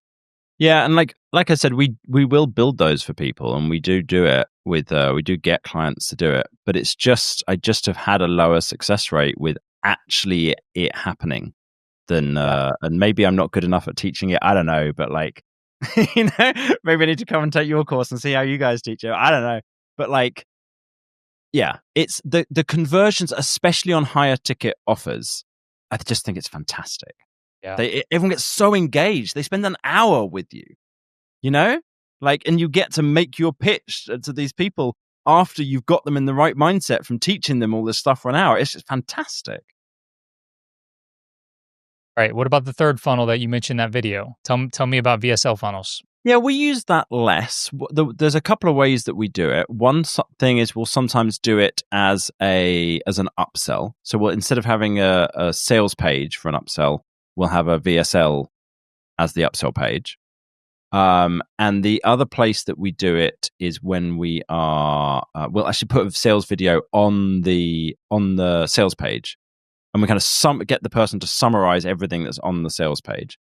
Yeah. And like I said, we will build those for people, and we do it with, we do get clients to do it, but I just have had a lower success rate with actually it happening than, and maybe I'm not good enough at teaching it. I don't know, but maybe I need to come and take your course and see how you guys teach it. I don't know. But it's the conversions, especially on higher ticket offers. I just think it's fantastic. Yeah. Everyone gets so engaged. They spend an hour with you, and you get to make your pitch to these people after you've got them in the right mindset from teaching them all this stuff for an hour. It's just fantastic. All right. What about the third funnel that you mentioned in that video? Tell me about VSL funnels. Yeah, we use that less. There's a couple of ways that we do it. One thing is we'll sometimes do it as an upsell. So instead of having a sales page for an upsell, we'll have a VSL as the upsell page. And the other place that we do it is when we are we'll actually put a sales video on the sales page. And we kind of get the person to summarize everything that's on the sales page.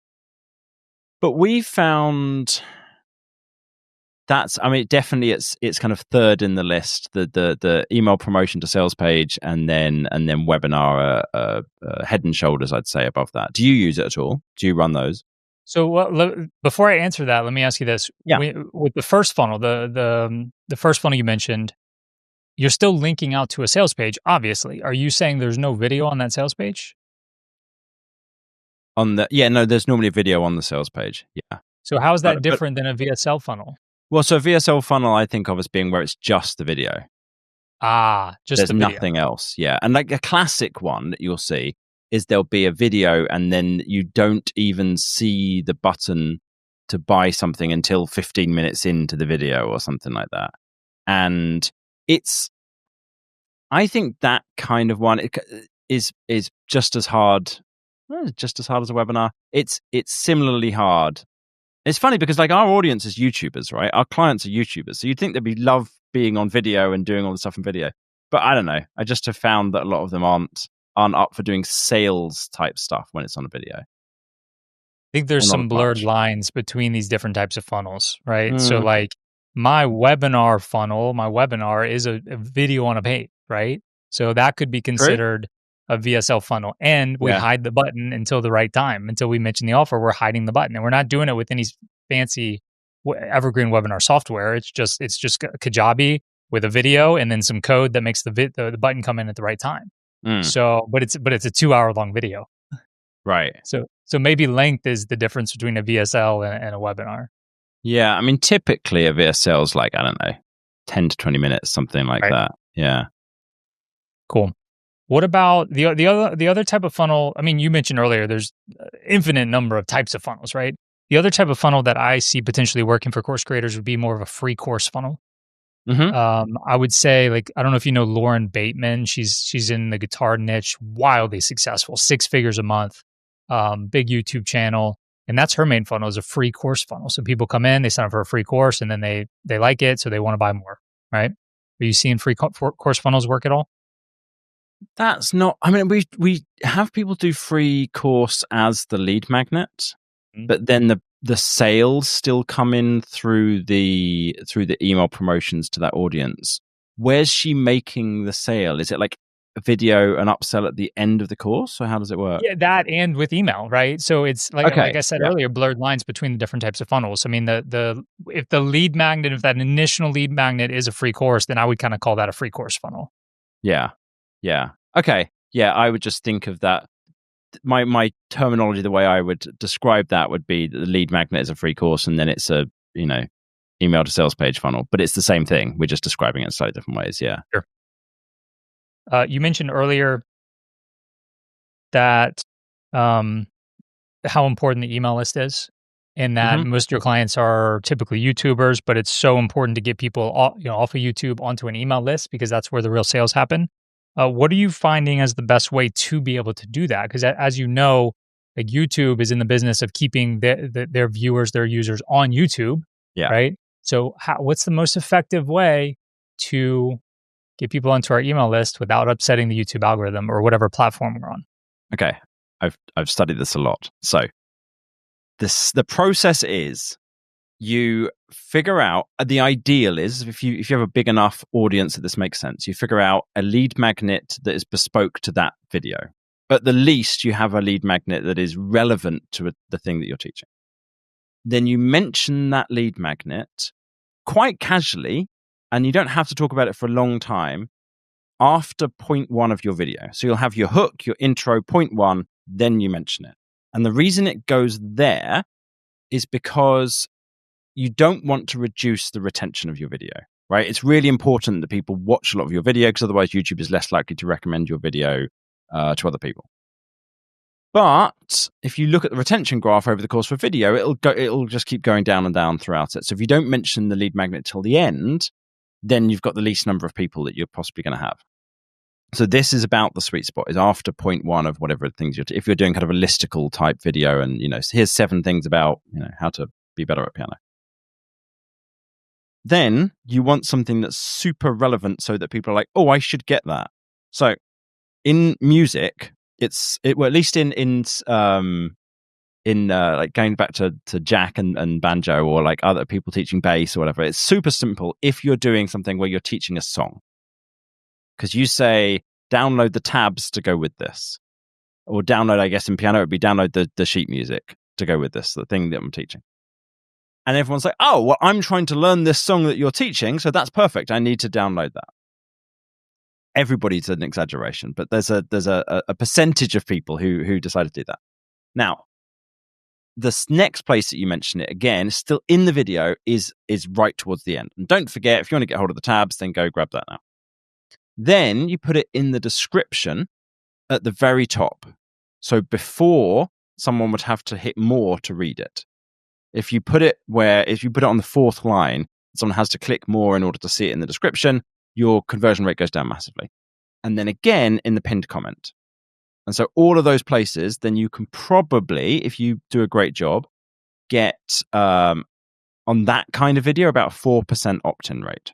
But we found definitely it's kind of third in the list, the email promotion to sales page, and then webinar head and shoulders, I'd say, above that. Do you use it at all? Do you run those? So before I answer that, let me ask you this. Yeah. With the first funnel, the first funnel you mentioned, you're still linking out to a sales page, obviously. Are you saying there's no video on that sales page? There's normally a video on the sales page. Yeah. So how is that different than a VSL funnel? Well, so a VSL funnel I think of as being where it's just the video. There's the video. Nothing else. Yeah. And like a classic one that you'll see is there'll be a video and then you don't even see the button to buy something until 15 minutes into the video or something like that. And I think that kind of one is just as hard. Just as hard as a webinar. It's similarly hard. It's funny because our audience is YouTubers, right? Our clients are YouTubers. So you'd think they'd love being on video and doing all the stuff in video. But I don't know. I just have found that a lot of them aren't aren't up for doing sales type stuff when it's on a video. I think there's Or not some as blurred much. lines between these different types of funnels, right? So like my webinar funnel, my webinar is a video on a page, right? So that could be True. considered a VSL funnel. And we Yeah. hide the button until the right time. Until we mention the offer, we're hiding the button. And we're not doing it with any fancy evergreen webinar software. It's just Kajabi with a video and then some code that makes the button come in at the right time. So, but it's a 2-hour long video. Right. So maybe length is the difference between a VSL and a webinar. Yeah, I mean, typically a VSL is like, I don't know, 10 to 20 minutes, something like that. Yeah. Cool. What about the other type of funnel? I mean, you mentioned earlier there's infinite number of types of funnels, right? The other type of funnel that I see potentially working for course creators would be more of a free course funnel. I would say, like, I don't know if you know Lauren Bateman. She's in the guitar niche, wildly successful, 6 figures a month, big YouTube channel, and that's her main funnel is a free course funnel. So people come in, they sign up for a free course, and then they like it, so they want to buy more. Right? Are you seeing free course funnels work at all? That's not. I mean, we have people do free course as the lead magnet, but then the sales still come in through the email promotions to that audience. Where's she making the sale? Is it like a video, an upsell at the end of the course, or how does it work? Yeah, that and with email, right? So it's like Okay, I said earlier, blurred lines between the different types of funnels. I mean, if the lead magnet, if that initial lead magnet is a free course, then I would kind of call that a free course funnel. Yeah. Okay. Yeah, I would just think of that. My terminology, the way I would describe that would be that the lead magnet is a free course, and then it's a email to sales page funnel, but it's the same thing. We're just describing it in slightly different ways. Yeah. Sure. You mentioned earlier that how important the email list is, and that most of your clients are typically YouTubers, but it's so important to get people off of YouTube onto an email list because that's where the real sales happen. What are you finding as the best way to be able to do that? Because as you know, like YouTube is in the business of keeping their viewers, their users on YouTube, right? So what's the most effective way to get people onto our email list without upsetting the YouTube algorithm or whatever platform we're on? Okay, I've studied this a lot. So the process is you figure out, the ideal is if you have a big enough audience that this makes sense, you figure out a lead magnet that is bespoke to that video. At the least, you have a lead magnet that is relevant to the thing that you're teaching. Then you mention that lead magnet quite casually, and you don't have to talk about it for a long time, after point 1 of your video. So you'll have your hook, your intro, point 1, then you mention it. And the reason it goes there is because you don't want to reduce the retention of your video, right? It's really important that people watch a lot of your video because otherwise YouTube is less likely to recommend your video to other people. But if you look at the retention graph over the course of a video, it'll just keep going down and down throughout it. So if you don't mention the lead magnet till the end, then you've got the least number of people that you're possibly going to have. So this is about the sweet spot, is after point 1 of whatever things if you're doing kind of a listicle type video and, here's 7 things about, how to be better at piano. Then you want something that's super relevant so that people are like, oh, I should get that. So in music, well, at least in like going back to Jacques and banjo, or like other people teaching bass or whatever, it's super simple if you're doing something where you're teaching a song. Because you say, download the tabs to go with this. Or download, I guess in piano, it would be download the sheet music to go with this, the thing that I'm teaching. And everyone's like, oh, well, I'm trying to learn this song that you're teaching, so that's perfect. I need to download that. Everybody's an exaggeration, but there's a percentage of people who decide to do that. Now, this next place that you mention it, again, still in the video, is right towards the end. And don't forget, if you want to get hold of the tabs, then go grab that now. Then you put it in the description at the very top. So before, someone would have to hit more to read it. If you put it on the 4th line, someone has to click more in order to see it in the description, your conversion rate goes down massively. And then again in the pinned comment. And so all of those places, then you can probably, if you do a great job, get on that kind of video about a 4% opt-in rate.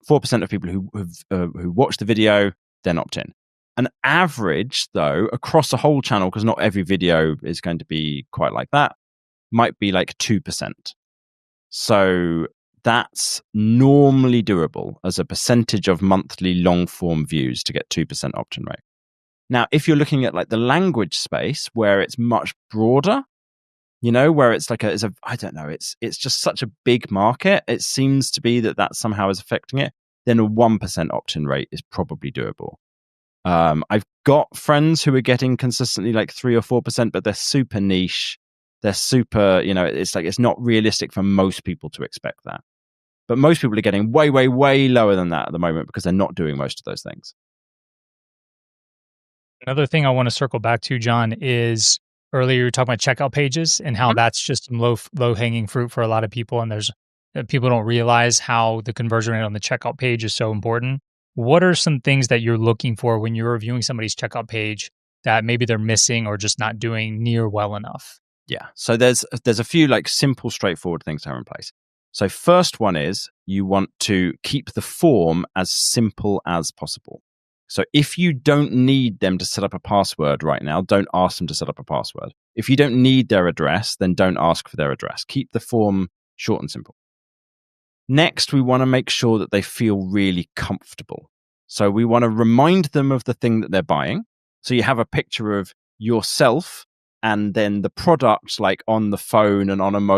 4% of people who watch the video then opt in. An average, though, across a whole channel, because not every video is going to be quite like that, might be like 2%. So that's normally doable as a percentage of monthly long form views to get 2% opt-in rate. Now, if you're looking at like the language space where it's much broader, where it's like I don't know, it's just such a big market. It seems to be that somehow is affecting it. Then a 1% opt-in rate is probably doable. I've got friends who are getting consistently like 3 or 4%, but they're super niche. They're super, it's like it's not realistic for most people to expect that. But most people are getting way, way, way lower than that at the moment because they're not doing most of those things. Another thing I want to circle back to, John, is earlier you were talking about checkout pages and how that's just some low hanging fruit for a lot of people. And there's people don't realize how the conversion rate on the checkout page is so important. What are some things that you're looking for when you're reviewing somebody's checkout page that maybe they're missing or just not doing near well enough? Yeah. So there's a few like simple, straightforward things to have in place. So first one is you want to keep the form as simple as possible. So if you don't need them to set up a password right now, don't ask them to set up a password. If you don't need their address, then don't ask for their address. Keep the form short and simple. Next, we want to make sure that they feel really comfortable. So we want to remind them of the thing that they're buying. So you have a picture of yourself and then the product like on the phone and on an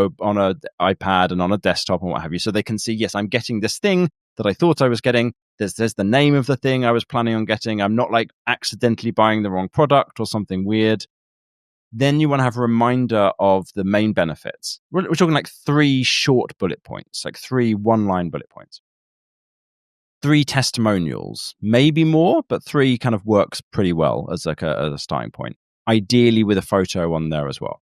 iPad and on a desktop and what have you. So they can see, yes, I'm getting this thing that I thought I was getting. There's the name of the thing I was planning on getting. I'm not like accidentally buying the wrong product or something weird. Then you want to have a reminder of the main benefits. We're talking like 3 short bullet points, like 3 one-line bullet points. 3 testimonials, maybe more, but 3 kind of works pretty well as like a starting point. Ideally with a photo on there as well.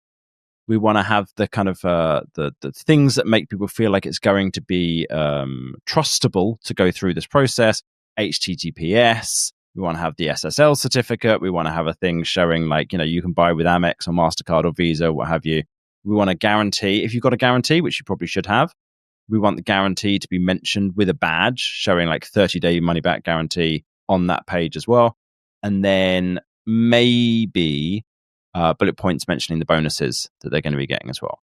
We want to have the kind of the things that make people feel like it's going to be trustable to go through this process. HTTPS. We want to have the SSL certificate. We want to have a thing showing like, you can buy with Amex or MasterCard or Visa, what have you. We want a guarantee. If you've got a guarantee, which you probably should have, we want the guarantee to be mentioned with a badge showing like 30-day money back guarantee on that page as well. And then maybe bullet points mentioning the bonuses that they're going to be getting as well.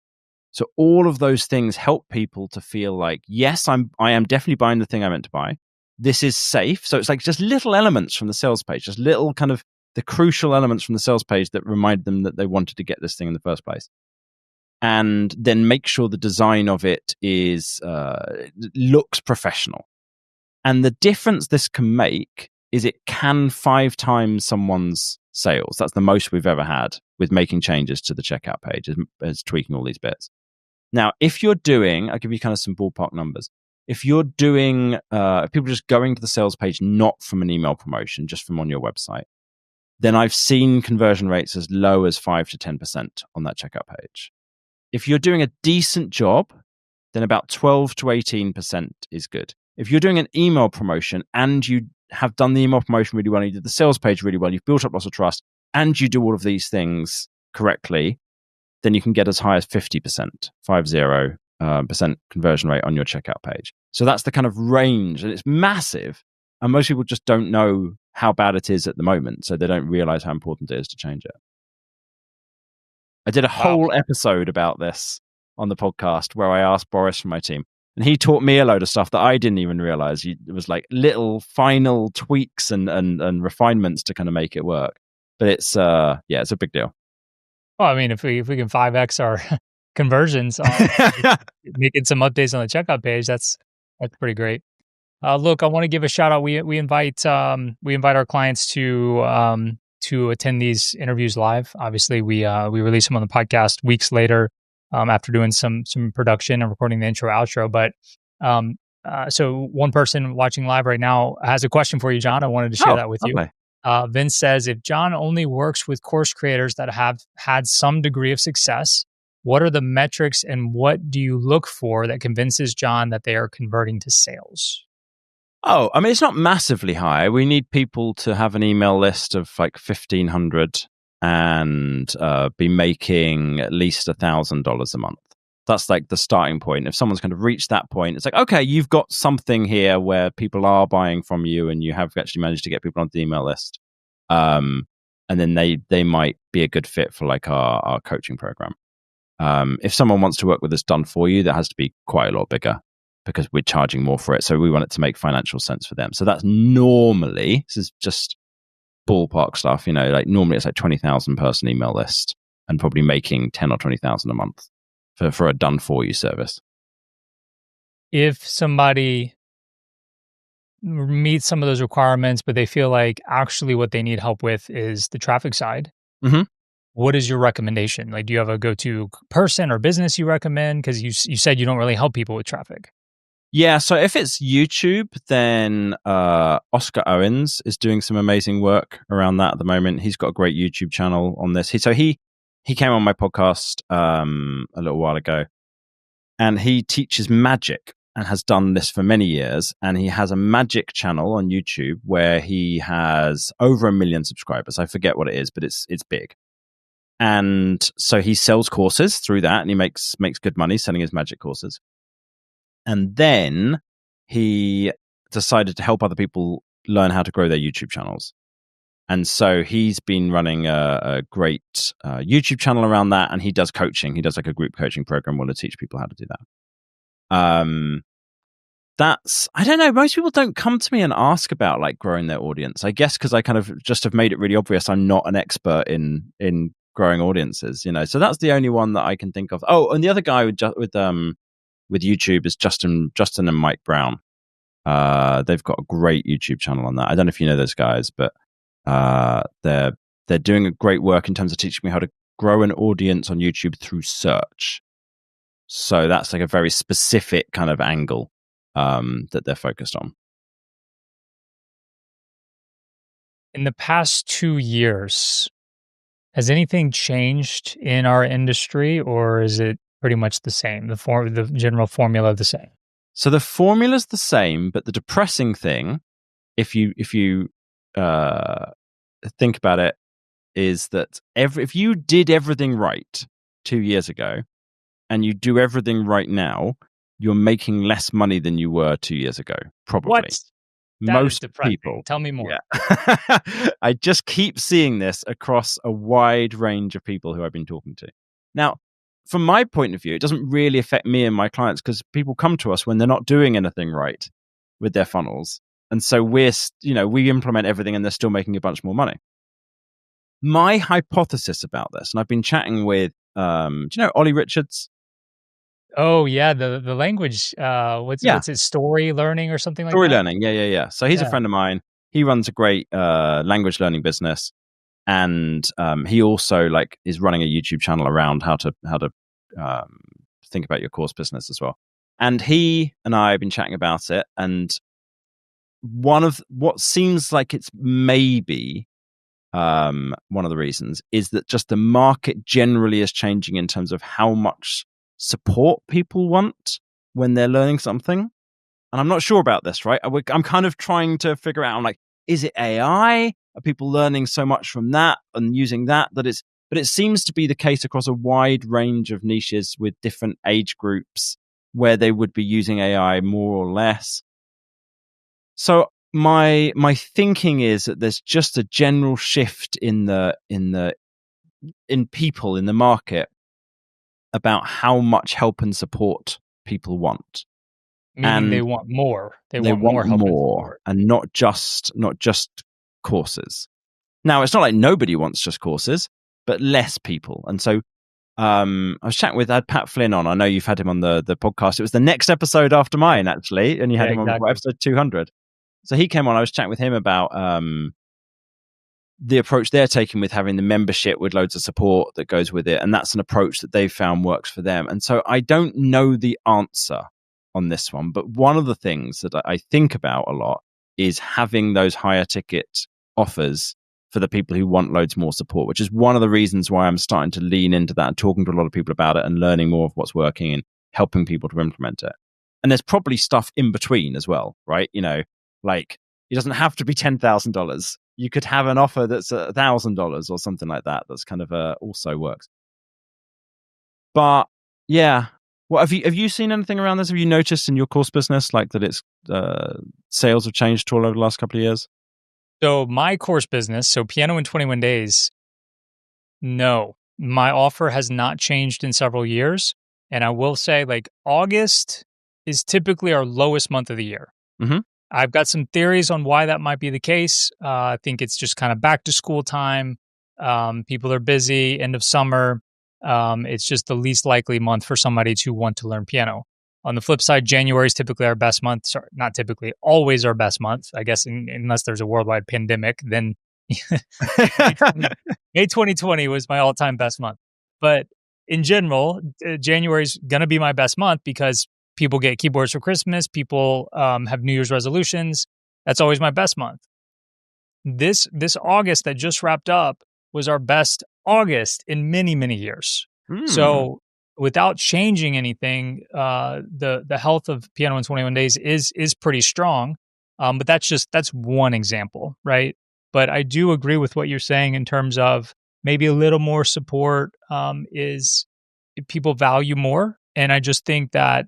So all of those things help people to feel like, yes, I am definitely buying the thing I meant to buy. This is safe. So it's like just little elements from the sales page, just little kind of the crucial elements from the sales page that remind them that they wanted to get this thing in the first place. And then make sure the design of it is looks professional. And the difference this can make is it can 5 times someone's sales. That's the most we've ever had with making changes to the checkout page, is tweaking all these bits. Now, if you're doing, I'll give you kind of some ballpark numbers. If you're doing, if people are just going to the sales page, not from an email promotion, just from on your website, then I've seen conversion rates as low as 5 to 10% on that checkout page. If you're doing a decent job, then about 12 to 18% is good. If you're doing an email promotion and you have done the email promotion really well, you did the sales page really well, you've built up lots of trust, and you do all of these things correctly, then you can get as high as 50%, 50% conversion rate on your checkout page. So that's the kind of range, and it's massive. And most people just don't know how bad it is at the moment, so they don't realize how important it is to change it. I did a whole episode about this on the podcast where I asked Boris from my team, and he taught me a load of stuff that I didn't even realize. It was like little final tweaks and refinements to kind of make it work. But it's it's a big deal. Well, I mean, if we can 5x our conversions, making some updates on the checkout page, that's pretty great. Look, I want to give a shout out. We invite our clients to attend these interviews live. Obviously, we release them on the podcast weeks later after doing some production and recording the intro outro. But so one person watching live right now has a question for you, John. I wanted to share that with you. Vince says, if John only works with course creators that have had some degree of success, what are the metrics and what do you look for that convinces John that they are converting to sales? Oh, I mean, it's not massively high. We need people to have an email list of like 1,500 and be making at least $1,000 a month. That's like the starting point. If someone's kind of reached that point, it's like, okay, you've got something here where people are buying from you and you have actually managed to get people on the email list. And then they might be a good fit for like our coaching program. If someone wants to work with us done for you, that has to be quite a lot bigger because we're charging more for it. So we want it to make financial sense for them. So that's normally, this is just ballpark stuff, like normally it's like 20,000 person email list and probably making 10 or 20,000 a month for a done for you service. If somebody meets some of those requirements, but they feel like actually what they need help with is the traffic side, Mm-hmm. what is your recommendation? Like, do you have a go-to person or business you recommend? Because you said you don't really help people with traffic. Yeah, so if it's YouTube, then Oscar Owens is doing some amazing work around that at the moment. He's got a great YouTube channel on this. He came on my podcast a little while ago, and he teaches magic and has done this for many years. And he has a magic channel on YouTube where he has over 1 million subscribers. I forget what it is, but it's big. And so he sells courses through that, and he makes good money selling his magic courses. And then he decided to help other people learn how to grow their YouTube channels. And so he's been running a great YouTube channel around that, and he does coaching. He does like a group coaching program where to teach people how to do that. I don't know, most people don't come to me and ask about like growing their audience. I guess because I kind of just have made it really obvious I'm not an expert in growing audiences, So that's the only one that I can think of. Oh, and the other guy with YouTube is Justin and Mike Brown. They've got a great YouTube channel on that. I don't know if you know those guys, but they're doing a great work in terms of teaching me how to grow an audience on YouTube through search. So that's like a very specific kind of angle that they're focused on. In the past 2 years, has anything changed in our industry, or is it pretty much the same? The general formula the same? So the formula's the same, but the depressing thing, if you think about it, is that if you did everything right 2 years ago and you do everything right now, you're making less money than you were 2 years ago, probably. What? Most depressing. people. Tell me more. Yeah. I just keep seeing this across a wide range of people who I've been talking to. Now, from my point of view, it doesn't really affect me and my clients because people come to us when they're not doing anything right with their funnels. And so we implement everything and they're still making a bunch more money. My hypothesis about this, and I've been chatting with, do you know Ollie Richards? Oh yeah, the language. What's it? Story learning or something like that? Story learning, yeah. So he's a friend of mine. He runs a great language learning business, and he also is running a YouTube channel around how to think about your course business as well. And he and I have been chatting about it, and one of what seems like it's maybe one of the reasons is that just the market generally is changing in terms of how much support people want when they're learning something. And I'm not sure about this, right? I'm kind of trying to figure out, is it AI? Are people learning so much from that and using that but it seems to be the case across a wide range of niches with different age groups where they would be using AI more or less. So my thinking is that there's just a general shift in people in the market about how much help and support people want. Meaning and they want more. They want want more help and more, support. and not just courses. Now, it's not like nobody wants just courses, but less people. And so I was chatting I had Pat Flynn on. I know you've had him on the podcast. It was the next episode after mine, actually, and you had him on episode 200. So he came on. I was chatting with him about the approach they're taking with having the membership with loads of support that goes with it. And that's an approach that they've found works for them. And so I don't know the answer on this one, but one of the things that I think about a lot is having those higher ticket offers for the people who want loads more support, which is one of the reasons why I'm starting to lean into that and talking to a lot of people about it and learning more of what's working and helping people to implement it. And there's probably stuff in between as well, right? It doesn't have to be $10,000. You could have an offer that's $1,000 or something like that. That's kind of also works. But yeah, have you seen anything around this? Have you noticed in your course business that it's sales have changed all over the last couple of years? So my course business, so Piano in 21 Days, no, my offer has not changed in several years. And I will say, like, August is typically our lowest month of the year. Mhm. I've got some theories on why that might be the case. I think it's just kind of back to school time. People are busy, end of summer. It's just the least likely month for somebody to want to learn piano. On the flip side, January is typically our best month. Sorry, not typically, always our best month. I guess unless there's a worldwide pandemic, then May 20 May 2020 was my all-time best month. But in general, January is going to be my best month because people get keyboards for Christmas, people have New Year's resolutions. That's always my best month. This August that just wrapped up was our best August in many, many years. Mm. So without changing anything, the health of Piano in 21 Days is pretty strong. But that's one example, right? But I do agree with what you're saying in terms of maybe a little more support is people value more, and I just think that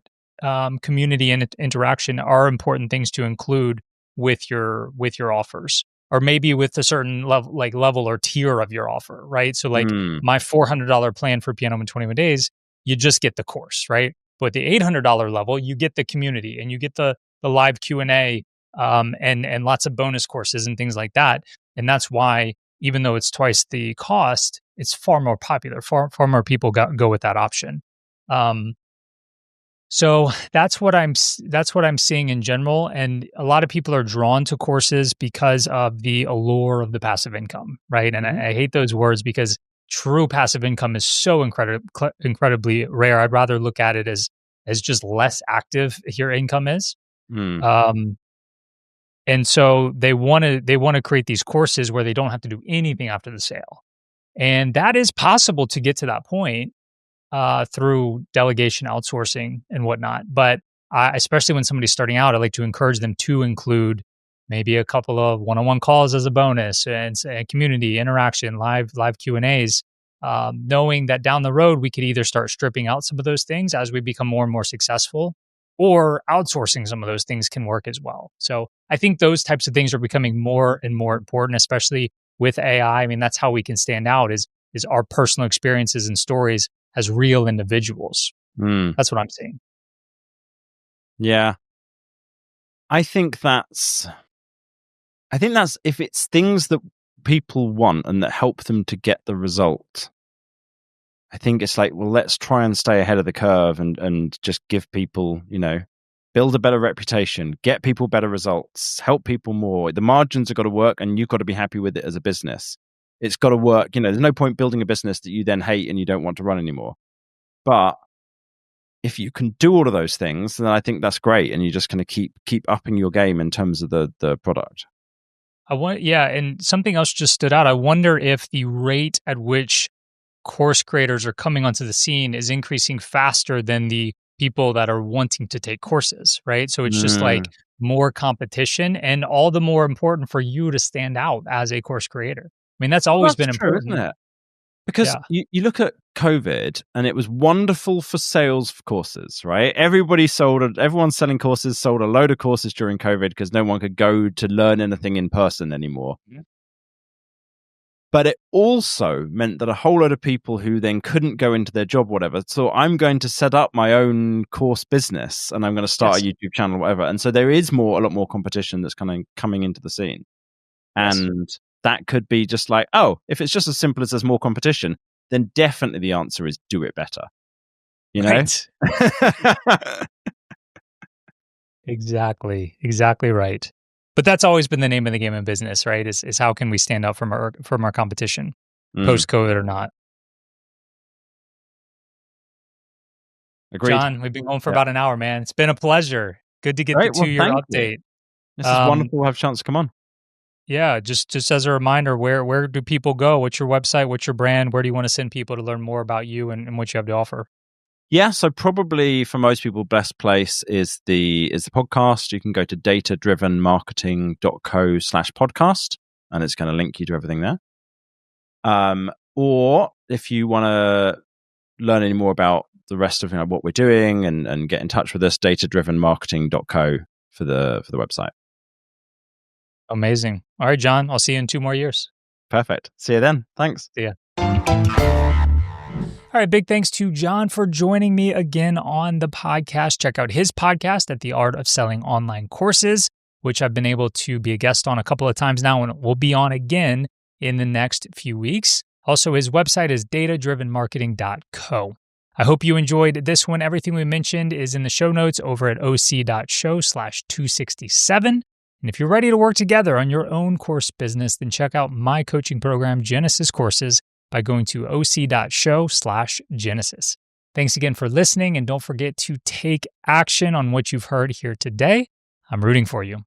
community and interaction are important things to include with your offers, or maybe with a certain level or tier of your offer, right? So like Mm. my $400 plan for Piano in 21 Days, you just get the course, right? But the $800 level, you get the community and you get the live Q&A and lots of bonus courses and things like that. And that's why, even though it's twice the cost, it's far more popular. Far more people go with that option. Um, so that's what I'm seeing in general, and a lot of people are drawn to courses because of the allure of the passive income, right? And Mhm. I hate those words because true passive income is so incredibly rare. I'd rather look at it as just less active your income is. Mm. Um, and so they want to create these courses where they don't have to do anything after the sale. And that is possible to get to that point through delegation, outsourcing, and whatnot. But especially when somebody's starting out, I like to encourage them to include maybe a couple of one-on-one calls as a bonus and community interaction, live Q and A's. Knowing that down the road we could either start stripping out some of those things as we become more and more successful, or outsourcing some of those things can work as well. So I think those types of things are becoming more and more important, especially with AI. I mean, that's how we can stand out is our personal experiences and stories as real individuals. Mm. That's what I'm seeing. Yeah. I think that's if it's things that people want and that help them to get the result. I think it's like, well, let's try and stay ahead of the curve and just give people, build a better reputation, get people better results, help people more. The margins have got to work and you've got to be happy with it as a business. It's got to work. There's no point building a business that you then hate and you don't want to run anymore. But if you can do all of those things, then I think that's great. And you're just going to keep upping your game in terms of the product. And something else just stood out. I wonder if the rate at which course creators are coming onto the scene is increasing faster than the people that are wanting to take courses, right? So it's just like Mm. more competition, and all the more important for you to stand out as a course creator. I mean, that's Well, always that's been true, isn't important. it? Because Yeah. you look at COVID and it was wonderful for sales for courses, right? Everyone's selling courses, sold a load of courses during COVID because no one could go to learn anything in person anymore. Yeah. But it also meant that a whole load of people who then couldn't go into their job, whatever, so I'm going to set up my own course business and I'm going to start Yes. a YouTube channel or whatever. And so there is a lot more competition that's kind of coming into the scene. Yes. And that could be just like, oh, if it's just as simple as there's more competition, then definitely the answer is do it better. Right. Exactly right. But that's always been the name of the game in business, right? Is how can we stand out from our competition, Mm, post COVID or not? agreed. John, we've been going for Yeah. about an hour, man. It's been a pleasure. Good to get the Great. two Well, year thank you. update. This is Um, wonderful to have a chance to come on. yeah, just as a reminder, where do people go? What's your website? What's your brand? Where do you want to send people to learn more about you and what you have to offer? Yeah, so probably for most people, best place is the podcast. You can go to datadrivenmarketing.co/podcast, and it's going to link you to everything there. Or if you want to learn any more about the rest of what we're doing and get in touch with us, datadrivenmarketing.co for the website. Amazing. All right, John, I'll see you in 2 more years. Perfect. See you then. Thanks. See ya. All right, big thanks to John for joining me again on the podcast. Check out his podcast at The Art of Selling Online Courses, which I've been able to be a guest on a couple of times now, and we'll be on again in the next few weeks. Also, his website is datadrivenmarketing.co. I hope you enjoyed this one. Everything we mentioned is in the show notes over at oc.show/267. And if you're ready to work together on your own course business, then check out my coaching program, Genesis Courses, by going to oc.show/Genesis. Thanks again for listening, and don't forget to take action on what you've heard here today. I'm rooting for you.